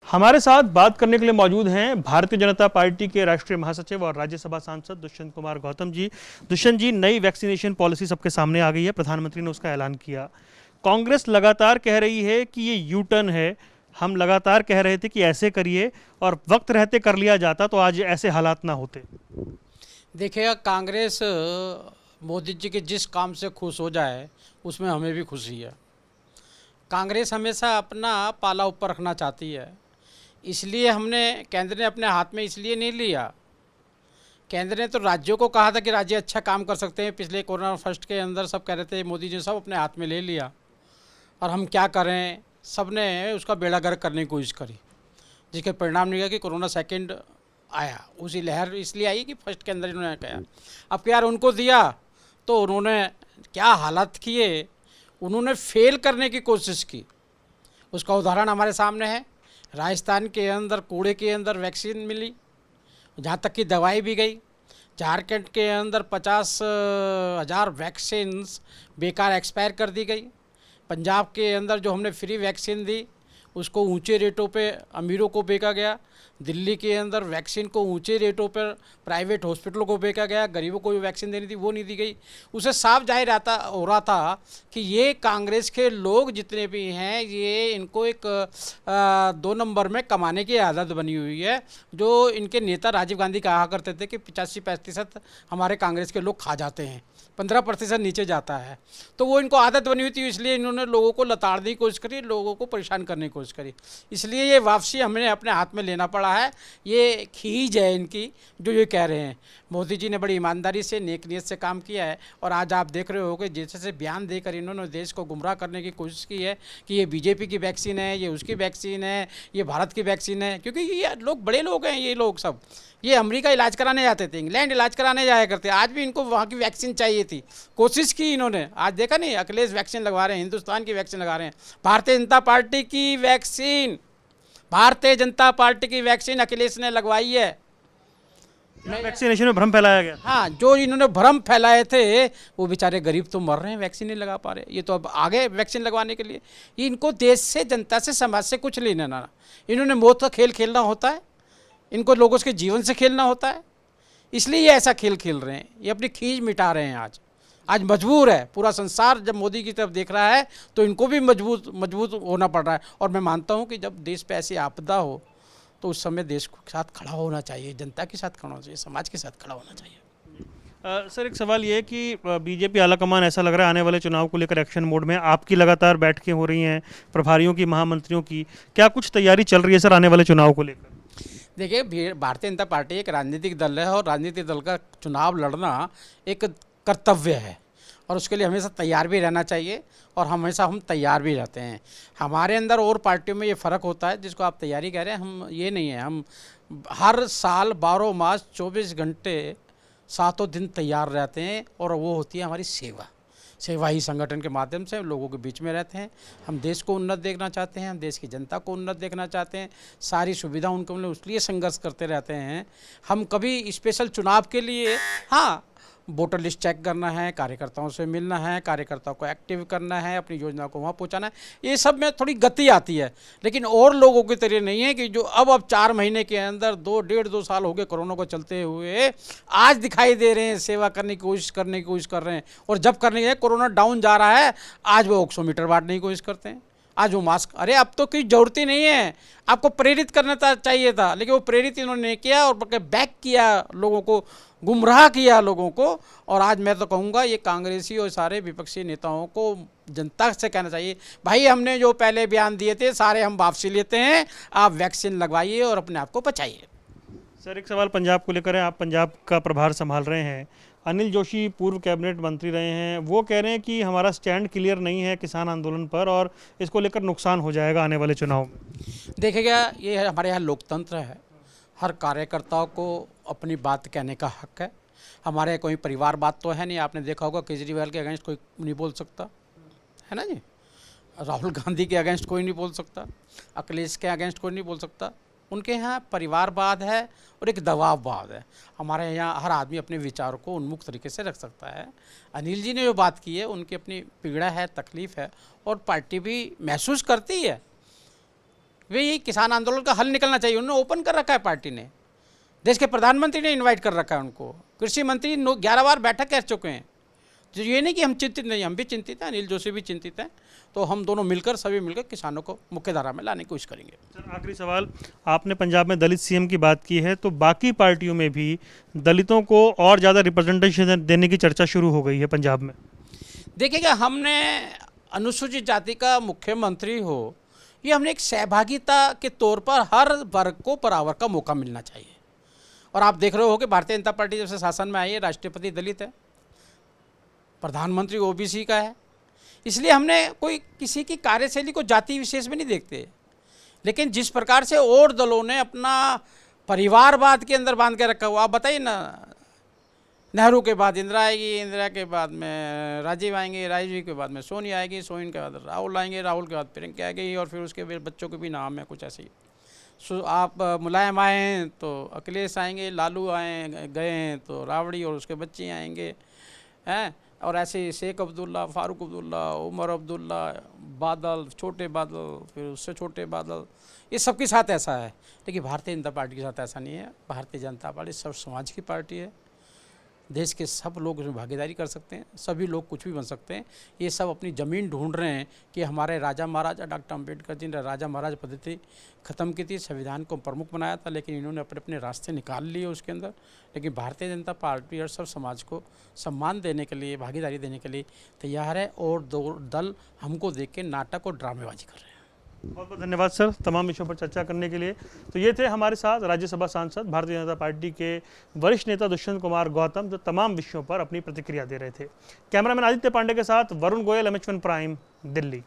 हमारे साथ बात करने के लिए मौजूद हैं भारतीय जनता पार्टी के राष्ट्रीय महासचिव और राज्यसभा सांसद दुष्यंत कुमार गौतम जी। दुष्यंत जी, नई वैक्सीनेशन पॉलिसी सबके सामने आ गई है, प्रधानमंत्री ने उसका ऐलान किया। कांग्रेस लगातार कह रही है कि ये यू टर्न है। हम लगातार कह रहे थे कि ऐसे करिए और वक्त रहते कर लिया जाता तो आज ऐसे हालात ना होते। देखिएगा, कांग्रेस मोदी जी के जिस काम से खुश हो जाए उसमें हमें भी खुशी है। कांग्रेस हमेशा अपना पाला ऊपर रखना चाहती है, इसलिए हमने केंद्र ने अपने हाथ में इसलिए नहीं लिया। केंद्र ने तो राज्यों को कहा था कि राज्य अच्छा काम कर सकते हैं। पिछले कोरोना फर्स्ट के अंदर सब कह रहे थे, मोदी जी सब अपने हाथ में ले लिया और हम क्या करें। सब ने उसका बेड़ा गर्क करने की कोशिश करी, जिसके परिणाम निकला कि कोरोना सेकंड आया। उसी लहर इसलिए आई कि फर्स्ट के अंदर इन्होंने कहा। अब यार उनको दिया तो उन्होंने क्या हालात किए, उन्होंने फेल करने की कोशिश की। उसका उदाहरण हमारे सामने है। राजस्थान के अंदर कूड़े के अंदर वैक्सीन मिली, जहाँ तक कि दवाई भी गई। झारखंड के अंदर 50,000 वैक्सीन्स बेकार एक्सपायर कर दी गई। पंजाब के अंदर जो हमने फ्री वैक्सीन दी उसको ऊंचे रेटों पे अमीरों को बेचा गया। दिल्ली के अंदर वैक्सीन को ऊंचे रेटों पर प्राइवेट हॉस्पिटलों को बेचा गया। गरीबों को जो वैक्सीन देनी थी वो नहीं दी गई। उसे साफ जाहिर हो रहा था कि ये कांग्रेस के लोग जितने भी हैं, ये इनको एक 2 नंबर में कमाने की आदत बनी हुई है। जो इनके नेता राजीव गांधी कहा करते थे कि 85% हमारे कांग्रेस के लोग खा जाते हैं, 15% नीचे जाता है। तो वो इनको आदत बनी हुई थी, इसलिए इन्होंने लोगों को लताड़ने की कोशिश करी, लोगों को परेशान करने की कोशिश करी। इसलिए ये वापसी हमने अपने हाथ में लेना पड़ा है। ये खींच है इनकी, जो ये कह रहे हैं। मोदी जी ने बड़ी ईमानदारी से, नेक नीयत से काम किया है और आज आप देख रहे हो कि जैसे बयान देकर इन्होंने देश को गुमराह करने की कोशिश की है कि ये बीजेपी की वैक्सीन है, ये उसकी वैक्सीन है, ये भारत की वैक्सीन है। क्योंकि ये लोग बड़े लोग हैं, ये लोग सब ये अमेरिका इलाज कराने जाते थे, इंग्लैंड इलाज कराने जाया करते। आज भी इनको वहाँ की वैक्सीन चाहिए थी, कोशिश की इन्होंने। आज देखा नहीं, अखिलेश वैक्सीन लगवा रहे हैं, हिंदुस्तान की वैक्सीन लगा रहे हैं। भारतीय जनता पार्टी की वैक्सीन, भारतीय जनता पार्टी की वैक्सीन अखिलेश ने लगवाई है। वैक्सीनेशन में भ्रम फैलाया गया। हाँ, जो इन्होंने भ्रम फैलाए थे वो बेचारे गरीब तो मर रहे हैं, वैक्सीन नहीं लगा पा रहे। ये तो अब आगे वैक्सीन लगवाने के लिए। ये इनको देश से, जनता से, समाज से कुछ लेना ना। इन्होंने मौत का खेल खेलना होता है, इनको लोगों के जीवन से खेलना होता है, इसलिए ये ऐसा खेल खेल रहे हैं। ये अपनी खींच मिटा रहे हैं। आज मजबूर है पूरा संसार, जब मोदी की तरफ देख रहा है तो इनको भी मजबूत होना पड़ रहा है। और मैं मानता हूँ कि जब देश पे ऐसी आपदा हो तो उस समय देश के साथ खड़ा होना चाहिए, जनता के साथ खड़ा होना चाहिए, समाज के साथ खड़ा होना चाहिए। सर, एक सवाल ये है कि बीजेपी आलाकमान ऐसा लग रहा है आने वाले चुनाव को लेकर एक्शन मोड में। आपकी लगातार बैठकें हो रही हैं, प्रभारियों की, महामंत्रियों की, क्या कुछ तैयारी चल रही है सर आने वाले चुनाव को लेकर? देखिए, भारतीय जनता पार्टी एक राजनीतिक दल है और राजनीतिक दल का चुनाव लड़ना एक कर्तव्य है और उसके लिए हमेशा तैयार भी रहना चाहिए और हमेशा हम तैयार भी रहते हैं। हमारे अंदर और पार्टियों में ये फ़र्क होता है, जिसको आप तैयारी कह रहे हैं, हम ये नहीं है। हम हर साल 12 मास 24 घंटे 7 दिन तैयार रहते हैं और वो होती है हमारी सेवा। सेवा ही संगठन के माध्यम से लोगों के बीच में रहते हैं। हम देश को उन्नत देखना चाहते हैं, हम देश की जनता को उन्नत देखना चाहते हैं। सारी सुविधा उनको मिले, उसलिए संघर्ष करते रहते हैं। हम कभी स्पेशल चुनाव के लिए, हाँ, वोटर लिस्ट चेक करना है, कार्यकर्ताओं से मिलना है, कार्यकर्ताओं को एक्टिव करना है, अपनी योजना को वहाँ पहुँचाना है, ये सब में थोड़ी गति आती है। लेकिन और लोगों की तरह नहीं है कि जो अब 4 महीने के अंदर 2 साल हो गए कोरोना को चलते हुए, आज दिखाई दे रहे हैं सेवा करने की कोशिश कर रहे हैं। और जब करने के कोरोना डाउन जा रहा है, आज वो 100 मीटर बांटने की कोशिश करते हैं। आज वो मास्क, अरे अब तो कोई ज़रूरत ही नहीं है, आपको प्रेरित करना चाहिए था, लेकिन वो प्रेरित इन्होंने नहीं किया और बैक किया, लोगों को गुमराह किया लोगों को। और आज मैं तो कहूँगा ये कांग्रेसी और सारे विपक्षी नेताओं को जनता से कहना चाहिए, भाई हमने जो पहले बयान दिए थे सारे हम वापसी लेते हैं, आप वैक्सीन लगवाइए और अपने आप को बचाइए। सर, एक सवाल पंजाब को लेकर है। आप पंजाब का प्रभार संभाल रहे हैं। अनिल जोशी पूर्व कैबिनेट मंत्री रहे हैं, वो कह रहे हैं कि हमारा स्टैंड क्लियर नहीं है किसान आंदोलन पर और इसको लेकर नुकसान हो जाएगा आने वाले चुनाव में। देखिएगा, ये हमारे यहाँ लोकतंत्र है, हर कार्यकर्ताओं को अपनी बात कहने का हक है। हमारे कोई परिवार बात तो है नहीं। आपने देखा होगा केजरीवाल के अगेंस्ट कोई नहीं बोल सकता है ना जी, राहुल गांधी के अगेंस्ट कोई नहीं बोल सकता, अखिलेश के अगेंस्ट कोई नहीं बोल सकता। उनके यहाँ परिवारवाद है और एक दबाववाद है। हमारे यहाँ हर आदमी अपने विचारों को उन्मुक्त तरीके से रख सकता है। अनिल जी ने जो बात की है उनकी अपनी पीड़ा है, तकलीफ़ है और पार्टी भी महसूस करती है वे यही किसान आंदोलन का हल निकलना चाहिए। उन्होंने ओपन कर रखा है पार्टी ने, देश के प्रधानमंत्री ने इनवाइट कर रखा है उनको, कृषि मंत्री 11 बार बैठक कर चुके हैं। तो ये नहीं कि हम चिंतित नहीं, हम भी चिंतित हैं, अनिल जोशी भी चिंतित हैं। तो हम दोनों मिलकर, सभी मिलकर किसानों को मुख्य धारा में लाने की कोशिश करेंगे। सर, आखिरी सवाल, आपने पंजाब में दलित सीएम की बात की है, तो बाकी पार्टियों में भी दलितों को और ज़्यादा रिप्रेजेंटेशन देने की चर्चा शुरू हो गई है पंजाब में। देखिएगा, हमने अनुसूचित जाति का मुख्यमंत्री हो, ये हमने एक सहभागिता के तौर पर हर वर्ग को बराबर का मौका मिलना चाहिए। और आप देख रहे हो कि भारतीय जनता पार्टी जब से शासन में आई है, राष्ट्रपति दलित है, प्रधानमंत्री ओबीसी का है। इसलिए हमने कोई किसी की कार्यशैली को जाति विशेष में नहीं देखते, लेकिन जिस प्रकार से और दलों ने अपना परिवारवाद के अंदर बांध के रखा हुआ, आप बताइए ना, नेहरू के बाद इंदिरा आएगी, इंदिरा के बाद में राजीव आएंगे, राजीव के बाद में सोनिया आएगी, सोनिया के बाद राहुल आएंगे, राहुल के बाद प्रियंका आएगी, और फिर उसके बच्चों के भी नाम है कुछ ऐसे ही। आप मुलायम आए तो अखिलेश आएंगे, लालू आए गए हैं तो राबड़ी और उसके बच्चे आएंगे हैं, और ऐसे शेख अब्दुल्ला, फारूक अब्दुल्ला, उमर अब्दुल्ला, बादल, छोटे बादल, फिर उससे छोटे बादल, ये सबके साथ ऐसा है। लेकिन भारतीय जनता पार्टी के साथ ऐसा नहीं है। भारतीय जनता पार्टी सब समाज की पार्टी है, देश के सब लोग उसमें भागीदारी कर सकते हैं, सभी लोग कुछ भी बन सकते हैं। ये सब अपनी ज़मीन ढूंढ रहे हैं कि हमारे राजा महाराजा डॉक्टर अम्बेडकर जी ने राजा महाराजा पद्धति ख़त्म की थी, संविधान को प्रमुख बनाया था, लेकिन इन्होंने अपने अपने रास्ते निकाल लिए उसके अंदर। लेकिन भारतीय जनता पार्टी और सब समाज को सम्मान देने के लिए, भागीदारी देने के लिए तैयार है, और दो दल हमको देख के नाटक और ड्रामेबाजी कर रहे हैं। बहुत बहुत धन्यवाद सर, तमाम विषयों पर चर्चा करने के लिए। तो ये थे हमारे साथ राज्यसभा सांसद, भारतीय जनता पार्टी के वरिष्ठ नेता दुष्यंत कुमार गौतम, जो तमाम विषयों पर अपनी प्रतिक्रिया दे रहे थे। कैमरामैन आदित्य पांडे के साथ वरुण गोयल, MH1 प्राइम, दिल्ली।